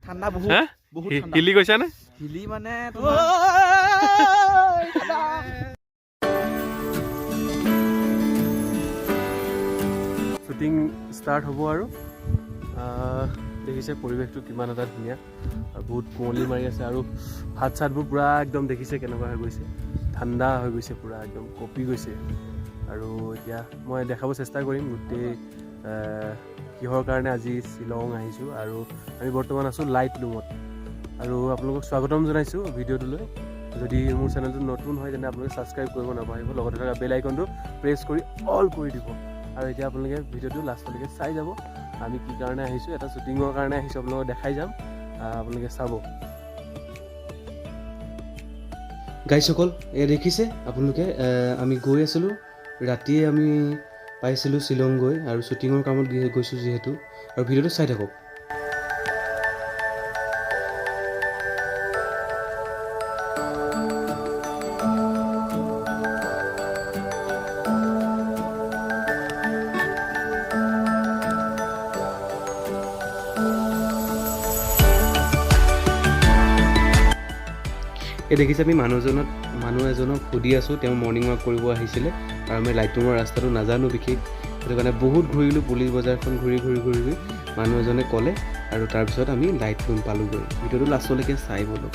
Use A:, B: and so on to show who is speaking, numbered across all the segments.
A: ঠাণ্ডা বহুত বহুত ঠাণ্ডা
B: হিলি গৈছা নে
A: হিলি মানে
B: শুটিং ষ্টাৰ্ট হ'ব আৰু দেখিছে পৰিৱেশটো কিমান এটা ধুনীয়া আৰু বহুত কুঁৱলী মাৰি আছে আৰু হাত চাতবোৰ পূৰা একদম দেখিছে কেনেকুৱা হৈ গৈছে ঠাণ্ডা হৈ গৈছে পূৰা একদম কঁপি গৈছে আৰু এতিয়া মই দেখাব চেষ্টা কৰিম গোটেই কিহৰ কাৰণে আজি শ্বিলং আহিছোঁ আৰু আমি বৰ্তমান আছোঁ লাইট লুমত আৰু আপোনালোকক স্বাগতম জনাইছোঁ ভিডিঅ'টোলৈ যদি মোৰ চেনেলটো নতুন হয় তেন্তে আপোনালোকে ছাবস্ক্ৰাইব কৰিব নাপাহৰিব লগতে থকা বেল আইকনটো প্ৰেছ কৰি অল কৰি দিব আৰু এতিয়া আপোনালোকে ভিডিঅ'টো লাষ্টলৈকে চাই যাব আমি কি কাৰণে আহিছোঁ এটা শ্বুটিঙৰ কাৰণে আহিছোঁ আপোনালোকক দেখাই যাম আপোনালোকে চাব গাইসকল এয়া দেখিছে আপোনালোকে আমি গৈ আছিলোঁ ৰাতিয়ে আমি পাইছিলোঁ শ্বিলং গৈ আৰু শ্বুটিঙৰ কামত গৈছোঁ যিহেতু আৰু ভিডিঅ'টো চাই থাকক এই দেখিছে আমি মানুহ এজনক সুধি আছোঁ তেওঁ মৰ্ণিং ৱাক কৰিব আহিছিলে আৰু আমি লাইটৰুমৰ ৰাস্তাটো নাজানো বিশেষ সেইটো কাৰণে বহুত ঘূৰিলোঁ পুলিচ বজাৰখন ঘূৰি মানুহ এজনে ক'লে আৰু তাৰপিছত আমি লাইটৰুম পালোঁগৈ ভিডিঅ'টো লাষ্টলৈকে চাই বোলো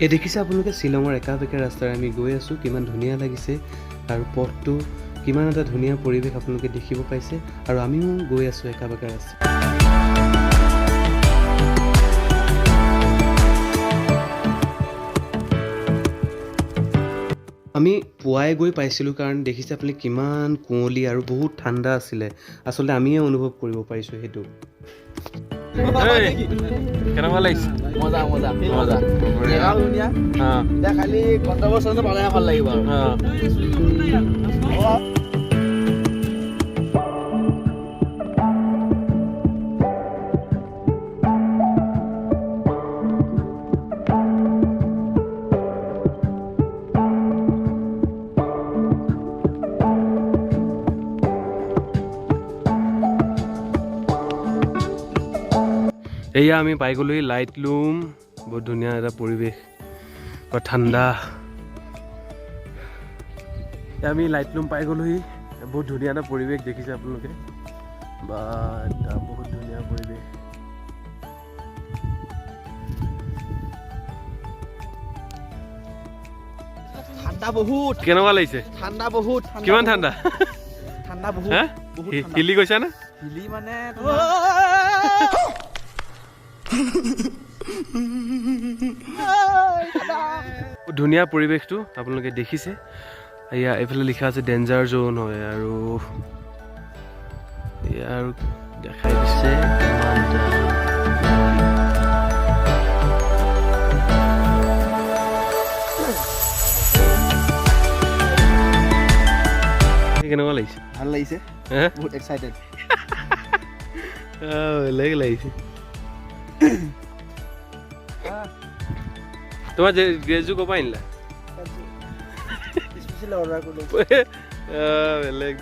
B: এই দেখিছে আপোনালোকে শ্বিলঙৰ একা বেকা ৰাস্তাৰে আমি গৈ আছোঁ কিমান ধুনীয়া লাগিছে আৰু পথটো কিমান এটা ধুনীয়া পৰিৱেশ আপোনালোকে দেখিব পাইছে আৰু আমিও গৈ আছোঁ একা বেকা ৰাস্তা আমি পুৱাই গৈ পাইছিলোঁ কাৰণ দেখিছে আপুনি কিমান কুঁৱলী আৰু বহুত ঠাণ্ডা আছিলে আচলতে আমিয়ে অনুভৱ কৰিব পাৰিছোঁ সেইটো কেনেকুৱা লাগিছে
A: মজা ধুনীয়া এতিয়া খালি গন্তব্য স্থানটো পালেহে ভাল লাগিব আৰু
B: এয়া আমি পাই গ'লোহি লাইট লুম বহুত ধুনীয়া এটা পৰিৱেশ ঠাণ্ডা আমি লাইট লুম পাই গ'লোহি বহুত ধুনীয়া এটা পৰিৱেশ দেখিছে আপোনালোকে বা এটা বহুত ধুনীয়া পৰিৱেশ
A: ঠাণ্ডা বহুত
B: কেনেকুৱা লাগিছে
A: ঠাণ্ডা বহুত
B: কিমান ঠাণ্ডা
A: ঠাণ্ডা বহুত
B: হিলি গৈছা নে
A: হিলি মানে
B: ধুনীয়া পৰিৱেশটো আপোনালোকে দেখিছে এয়া এইফালে লিখা আছে ডেঞ্জাৰ জ'ন হয় আৰু এয়া আৰু দেখাই দিছে কেনেকুৱা লাগিছে
A: ভাল লাগিছে বহুত এক্সাইটেড
B: বেলেগ লাগিছে তোমাৰ ড্ৰেছযোৰ ক'ৰ পৰা আনিলা বেলেগ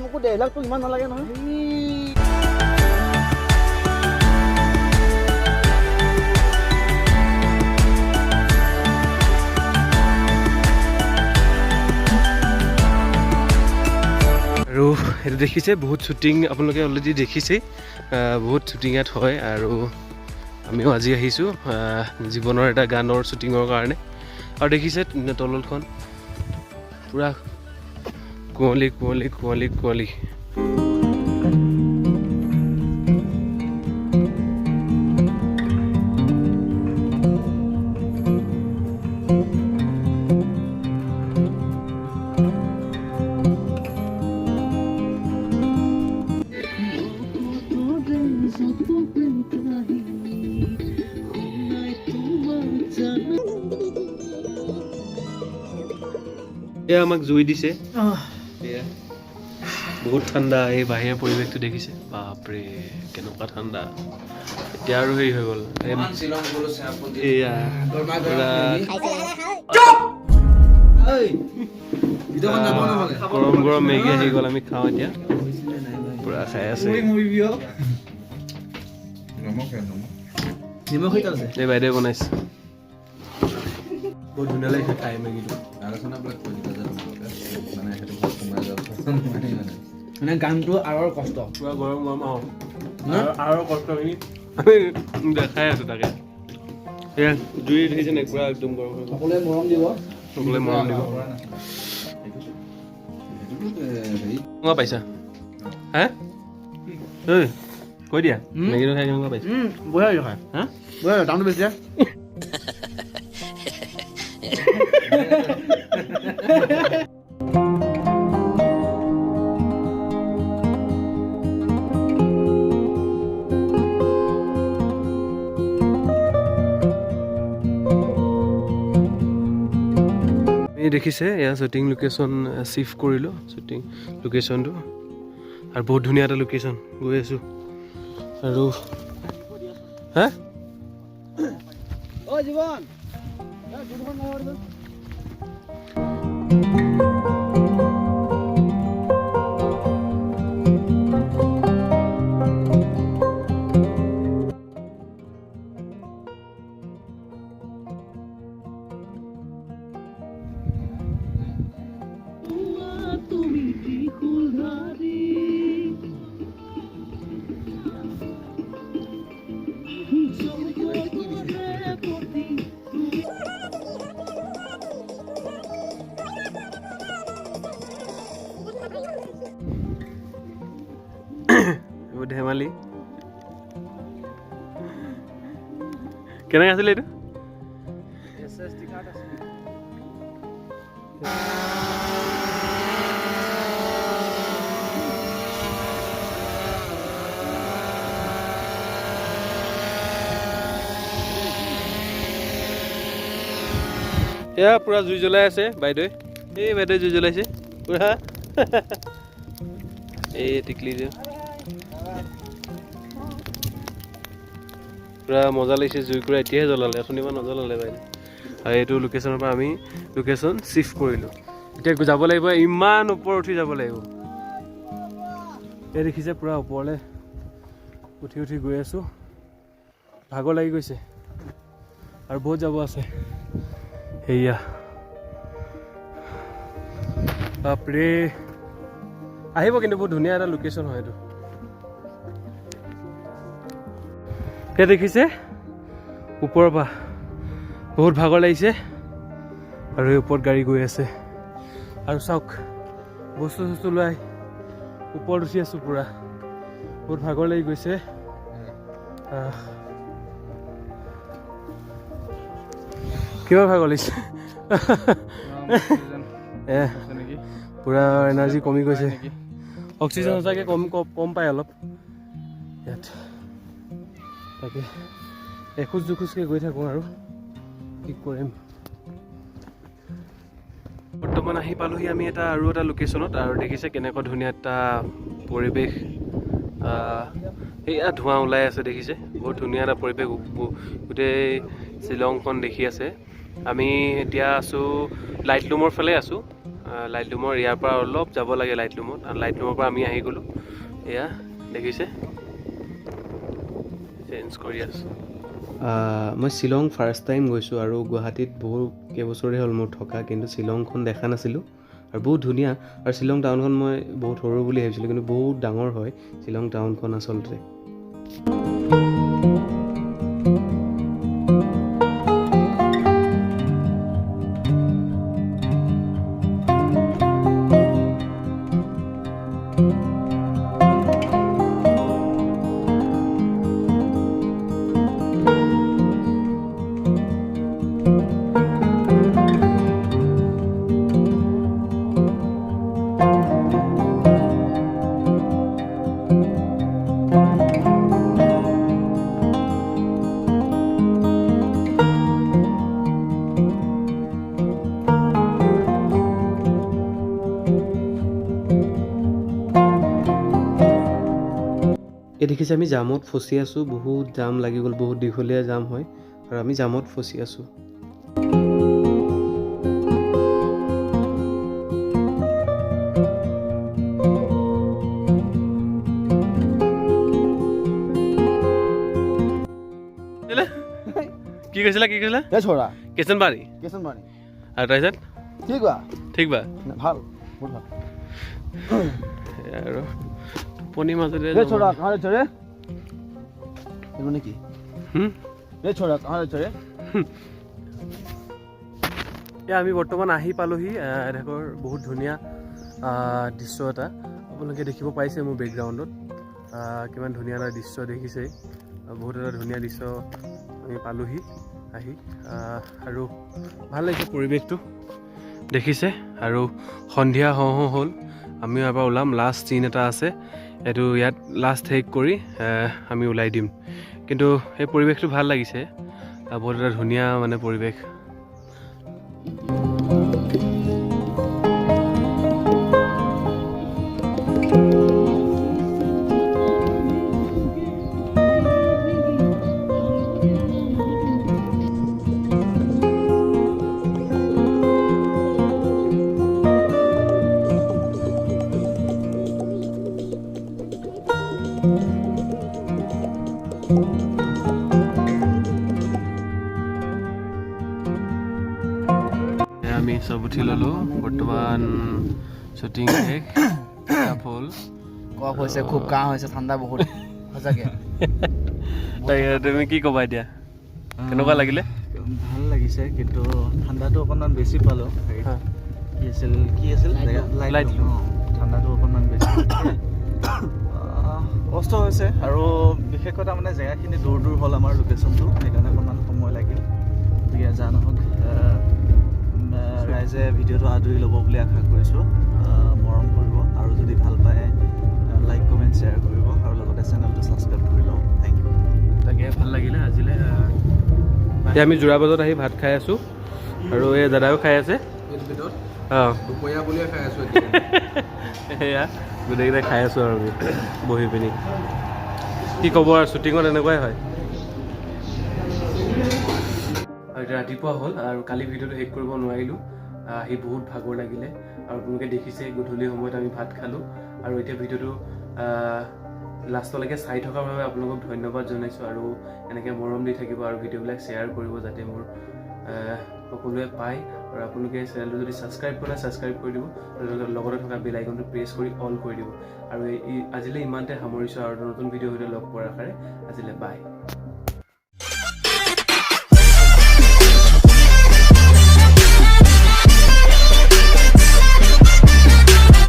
A: মোকো ডেভেলপটো ইমান নালাগে নহয়
B: আৰু এইটো দেখিছে বহুত শ্বুটিং আপোনালোকে অলৰেডি দেখিছেই বহুত শ্বুটিং ইয়াত হয় আৰু আমিও আজি আহিছোঁ জীৱনৰ এটা গানৰ শ্বুটিঙৰ কাৰণে আৰু দেখিছে তলখন পূৰা কুঁৱলী এয়া আমাক জুই দিছে বহুত ঠাণ্ডা এই বাহিৰৰ পৰিৱেশটো দেখিছে বাপৰে কেনেকুৱা ঠাণ্ডা এতিয়া আৰু হেৰি হৈ গ'ল
A: শ্বিলং গ'লো চেৰাপুঞ্জী
B: এয়া
A: গৰমা
B: পুৰা গৰম গৰম মেগী আহি গ'ল আমি খাওঁ এতিয়া পুৰা খাই আছে এই বাইদেৱে বনাইছে বহুত ধুনীয়া লাগিছে খাই মেগীটো
A: মানে গানটো আৰু কষ্ট
B: পুৰা গৰম গৰম আৰু কষ্টখিনি আমি দেখাই আছো তাকে এয়া জুই উঠিছে নে পুৰা একদম গৰম
A: সকলোৱে মৰম দিব
B: সকলোৱে মৰম দিব পাইছা হা ঐ কৈ দিয়া মেগীটো খাই কেনেকুৱা পাইছা
A: বঢ়িয়া খাই হা বঢ়িয়া দামটো বেছি
B: দেখিছে এয়া শ্বুটিং লোকেশ্যন চিফ্ট কৰিলোঁ শ্বুটিং লোকেশ্যনটো আৰু বহুত ধুনীয়া এটা লোকেশ্যন গৈ আছোঁ আৰু হা
A: অ জীৱন
B: ধেমালি কেনেকৈ আছিলে এইটো এয়া পুৰা জুই জ্বলাই আছে বাইদেৱে এই বাইদেৱে জুই জ্বলাইছে পুৰা এই টিকলি যে পুৰা মজা লাগিছে জুইকুৰা এতিয়াহে জ্বলালে অথনিমান নজ্বলালে বাইদেউ আৰু এইটো লোকেশ্যনৰ পৰা আমি লোকেশ্যন চিফ্ট কৰিলোঁ এতিয়া যাব লাগিব ইমান ওপৰ উঠি যাব লাগিব এই দেখিছে পুৰা ওপৰলৈ উঠি উঠি গৈ আছোঁ ভাগৰ লাগি গৈছে আৰু বহুত যাব আছে সেয়া বাপৰে আহিব কিন্তু বহুত ধুনীয়া এটা লোকেশ্যন হয় এইটো এতিয়া দেখিছে ওপৰৰ পৰা বহুত ভাগৰ লাগিছে আৰু এই ওপৰত গাড়ী গৈ আছে আৰু চাওক বস্তু চস্তু লৈ ওপৰত উঠি আছোঁ পুৰা বহুত ভাগৰ লাগি গৈছে কিমান ভাগৰ লাগিছে পুৰা এনাৰ্জি কমি গৈছে অক্সিজেন সঁচাকৈ কম পায় অলপ ইয়াত তাকে এখোজ দুখোজকৈ গৈ থাকোঁ আৰু কি কৰিম বৰ্তমান আহি পালোহি আমি আৰু এটা লোকেশ্যনত আৰু দেখিছে কেনেকুৱা ধুনীয়া এটা পৰিৱেশ এয়া ধোঁৱা ওলাই আছে দেখিছে বহুত ধুনীয়া এটা পৰিৱেশ গোটেই শ্বিলংখন দেখি আছে আমি এতিয়া আছোঁ লাইটলুমৰ ফালে আছোঁ লাইটলুমৰ ইয়াৰ পৰা অলপ যাব লাগে লাইটলুমত আৰু লাইটলুমৰ পৰা আমি আহি গ'লোঁ এয়া দেখিছে চেঞ্জ কৰি আছোঁ মই শ্বিলং ফাৰ্ষ্ট টাইম গৈছোঁ আৰু গুৱাহাটীত বহু কেইবছৰে হ'ল মোৰ থকা কিন্তু শ্বিলংখন দেখা নাছিলোঁ আৰু বহুত ধুনীয়া আৰু শ্বিলং টাউনখন মই বহুত সৰু বুলি ভাবিছিলোঁ কিন্তু বহুত ডাঙৰ হয় শ্বিলং টাউনখন আচলতে দেখিছে আমি জামত ফচি আছোঁ, বহুত জাম লাগি গ'ল, বহুত দীঘলীয়া জাম হয় আৰু আমি জামত ফচি আছোঁ। কি কৈছিলা
A: ছোৰা
B: কেচনবাৰী আৰু তাৰপিছত ঠিক বা
A: ভাল
B: আৰু টোপনি মাজতে
A: নেকি
B: আমি বৰ্তমান আহি পালোহি এডোখৰ বহুত ধুনীয়া দৃশ্য এটা আপোনালোকে দেখিব পাইছে মোৰ বেকগ্ৰাউণ্ডত। কিমান ধুনীয়া এটা দৃশ্য দেখিছে, বহুত এটা ধুনীয়া দৃশ্য আমি পালোহি আহি আৰু ভাল লাগিছে পৰিৱেশটো দেখিছে। আৰু সন্ধিয়া হওঁ হ'ল, আমিও এবাৰ ওলাম, লাষ্ট চিন এটা আছে, এইটো ইয়াত লাষ্ট শেষ কৰি আমি ওলাই দিম। কিন্তু এই পৰিৱেশটো ভাল লাগিছে, বহুত এটা ধুনীয়া মানে পৰিৱেশ। আমি চব উঠি ল'লোঁ, বৰ্তমান শ্বুটিং শেষ, ফুল
A: কফ হৈছে, খুব কাহ হৈছে, ঠাণ্ডা বহুত সঁচাকৈ।
B: তুমি কি ক'বা এতিয়া, কেনেকুৱা লাগিলে?
A: ভাল লাগিছে, কিন্তু ঠাণ্ডাটো অকণমান বেছি পালোঁ। কি আছিল লাইট, ঠাণ্ডাটো অকণমান বেছি কষ্ট হৈছে। আৰু বিশেষ কথা মানে জেগাখিনি দূৰ হ'ল আমাৰ লোকেশ্যনটো, সেইকাৰণে অকণমান সময় লাগিল। গতিকে যা নহওক ৰাইজে ভিডিঅ'টো আদৰি ল'ব বুলি আশা কৰিছোঁ, মৰম কৰিব, আৰু যদি ভাল পায় লাইক কমেণ্ট শ্বেয়াৰ কৰিব, আৰু লগতে চেনেলটো ছাবস্ক্ৰাইব কৰি লওক। Thank you.
B: তাকে ভাল লাগিলে আজিলৈ। এতিয়া আমি যোৰাবাটত আহি ভাত খাই আছোঁ, আৰু এই দাদাও খাই আছে।
A: দুপৰীয়া বুলিয়ে খাই আছোঁ
B: সেয়া গোটেইকেইটাই খাই আছোঁ আৰু বহি পিনি। কি ক'ব আৰু, শ্বুটিঙত এনেকুৱাই হয়। আৰু এতিয়া ৰাতিপুৱা হ'ল, আৰু কালি ভিডিঅ'টো শেষ কৰিব নোৱাৰিলোঁ, আহি বহুত ভাগৰ লাগিলে। আৰু আপোনালোকে দেখিছে গধূলি সময়ত আমি ভাত খালোঁ, আৰু এতিয়া ভিডিঅ'টো লাষ্টলৈকে চাই থকাৰ বাবে আপোনালোকক ধন্যবাদ জনাইছোঁ। আৰু এনেকৈ মৰম দি থাকিব, আৰু ভিডিঅ'বিলাক শ্বেয়াৰ কৰিব, যাতে মোৰ সকলোৱে পায়। আৰু আপোনালোকে চেনেলটো যদি ছাবস্ক্ৰাইব কৰে, ছাবস্ক্ৰাইব কৰি দিব, লগতে থকা বেল আইকনটো প্ৰেছ কৰি অল কৰি দিব। আৰু আজিলৈ ইমানতে সামৰিছোঁ, আৰু নতুন ভিডিঅ' সৈতে লগ পোৱাৰ আশাৰে আজিলৈ বাই।